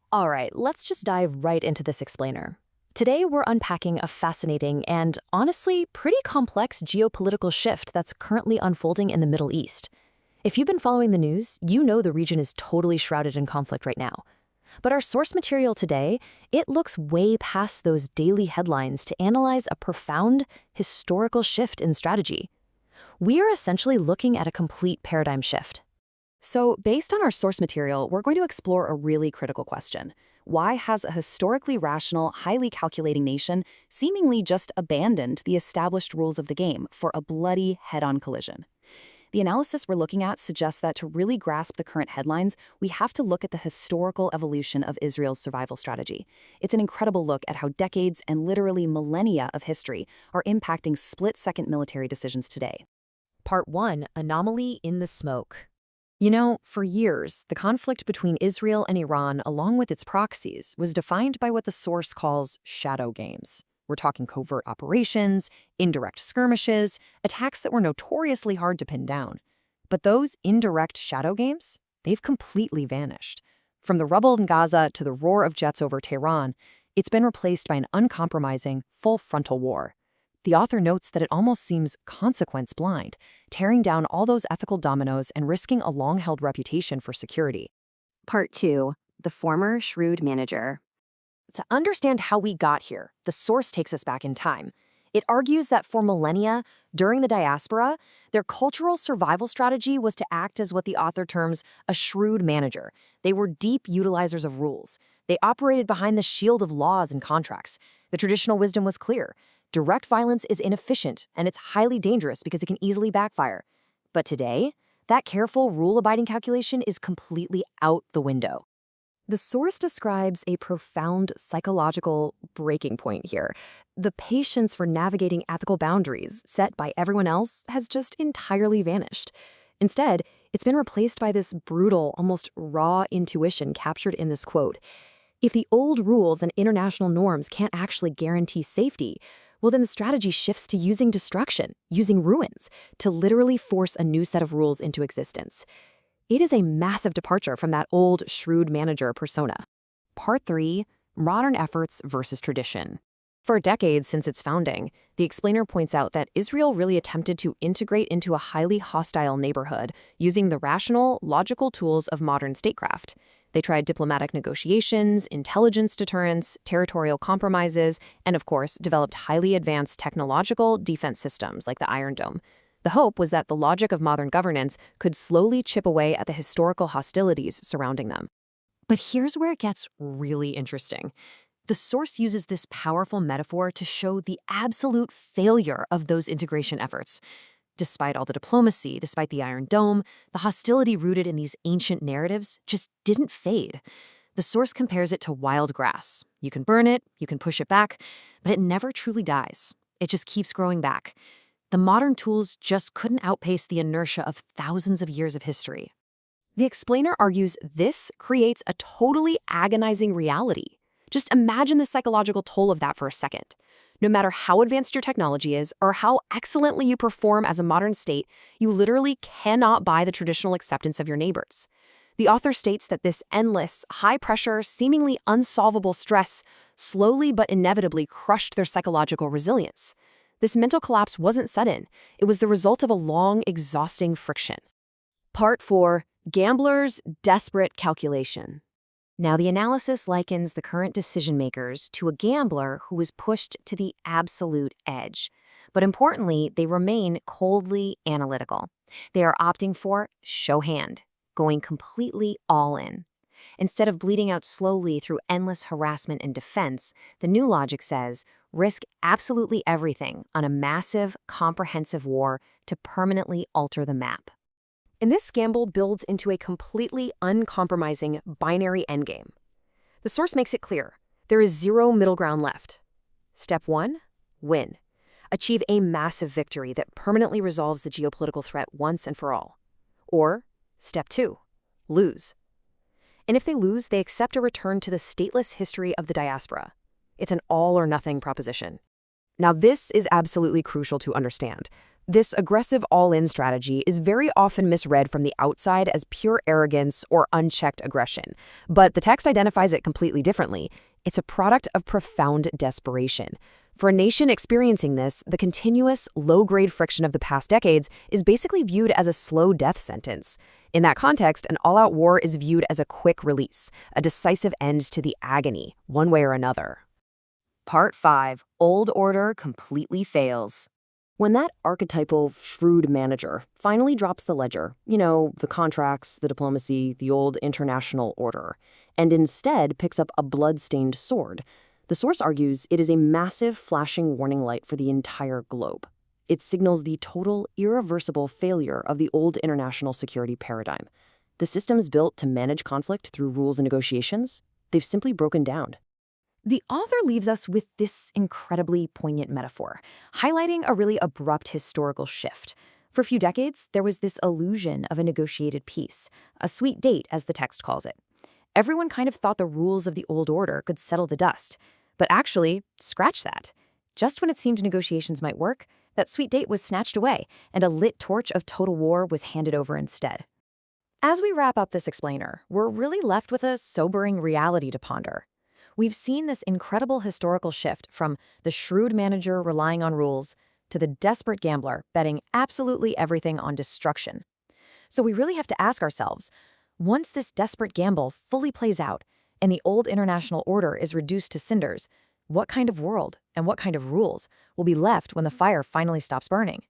All right, let's just dive right into this explainer. Today, we're unpacking a fascinating and, honestly, pretty complex geopolitical shift that's currently unfolding in the Middle East. If you've been following the news, you know the region is totally shrouded in conflict right now. But our source material today, it looks way past those daily headlines to analyze a profound historical shift in strategy. We are essentially looking at a complete paradigm shift. So, based on our source material, we're going to explore a really critical question. Why has a historically rational, highly calculating nation seemingly just abandoned the established rules of the game for a bloody head-on collision? The analysis we're looking at suggests that to really grasp the current headlines, we have to look at the historical evolution of Israel's survival strategy. It's an incredible look at how decades and literally millennia of history are impacting split-second military decisions today. Part 1: Anomaly in the Smoke. You know, for years, the conflict between Israel and Iran, along with its proxies, was defined by what the source calls shadow games. We're talking covert operations, indirect skirmishes, attacks that were notoriously hard to pin down. But those indirect shadow games, they've completely vanished. From the rubble in Gaza to the roar of jets over Tehran, it's been replaced by an uncompromising, full-frontal war. The author notes that it almost seems consequence-blind, tearing down all those ethical dominoes and risking a long-held reputation for security. Part 2: The Former Shrewd Manager. To understand how we got here, the source takes us back in time. It argues that for millennia, during the diaspora, their cultural survival strategy was to act as what the author terms a shrewd manager. They were deep utilizers of rules. They operated behind the shield of laws and contracts. The traditional wisdom was clear. Direct violence is inefficient, and it's highly dangerous because it can easily backfire. But today, that careful, rule-abiding calculation is completely out the window. The source describes a profound psychological breaking point here. The patience for navigating ethical boundaries set by everyone else has just entirely vanished. Instead, it's been replaced by this brutal, almost raw intuition captured in this quote. If the old rules and international norms can't actually guarantee safety, well, then the strategy shifts to using destruction, using ruins, to literally force a new set of rules into existence. It is a massive departure from that old shrewd manager persona. Part 3: Modern Efforts versus Tradition. For decades since its founding, the explainer points out that Israel really attempted to integrate into a highly hostile neighborhood using the rational, logical tools of modern statecraft. They tried diplomatic negotiations, intelligence deterrence, territorial compromises, and of course, developed highly advanced technological defense systems like the Iron Dome. The hope was that the logic of modern governance could slowly chip away at the historical hostilities surrounding them. But here's where it gets really interesting. The source uses this powerful metaphor to show the absolute failure of those integration efforts. Despite all the diplomacy, despite the Iron Dome, the hostility rooted in these ancient narratives just didn't fade. The source compares it to wild grass. You can burn it, you can push it back, but it never truly dies. It just keeps growing back. The modern tools just couldn't outpace the inertia of thousands of years of history. The explainer argues this creates a totally agonizing reality. Just imagine the psychological toll of that for a second. No matter how advanced your technology is or how excellently you perform as a modern state, you literally cannot buy the traditional acceptance of your neighbors. The author states that this endless, high-pressure, seemingly unsolvable stress slowly but inevitably crushed their psychological resilience. This mental collapse wasn't sudden. It was the result of a long, exhausting friction. Part 4: Gambler's Desperate Calculation. Now, the analysis likens the current decision-makers to a gambler who was pushed to the absolute edge. But importantly, they remain coldly analytical. They are opting for show hand, going completely all in. Instead of bleeding out slowly through endless harassment and defense, the new logic says, risk absolutely everything on a massive, comprehensive war to permanently alter the map. And this gamble builds into a completely uncompromising binary endgame. The source makes it clear. There is zero middle ground left. Step 1: win. Achieve a massive victory that permanently resolves the geopolitical threat once and for all. Or, Step 2: lose. And if they lose, they accept a return to the stateless history of the diaspora. It's an all-or-nothing proposition. Now, this is absolutely crucial to understand. This aggressive all-in strategy is very often misread from the outside as pure arrogance or unchecked aggression, but the text identifies it completely differently. It's a product of profound desperation. For a nation experiencing this, the continuous, low-grade friction of the past decades is basically viewed as a slow death sentence. In that context, an all-out war is viewed as a quick release, a decisive end to the agony, one way or another. Part 5. Old Order completely fails. When that archetypal shrewd manager finally drops the ledger, the contracts, the diplomacy, the old international order, and instead picks up a blood-stained sword, the source argues it is a massive flashing warning light for the entire globe. It signals the total, irreversible failure of the old international security paradigm. The systems built to manage conflict through rules and negotiations, they've simply broken down. The author leaves us with this incredibly poignant metaphor, highlighting a really abrupt historical shift. For a few decades, there was this illusion of a negotiated peace, a sweet date, as the text calls it. Everyone kind of thought the rules of the old order could settle the dust. But actually, scratch that. Just when it seemed negotiations might work, that sweet date was snatched away, and a lit torch of total war was handed over instead. As we wrap up this explainer, we're really left with a sobering reality to ponder. We've seen this incredible historical shift from the shrewd manager relying on rules to the desperate gambler betting absolutely everything on destruction. So we really have to ask ourselves, once this desperate gamble fully plays out and the old international order is reduced to cinders, what kind of world and what kind of rules will be left when the fire finally stops burning?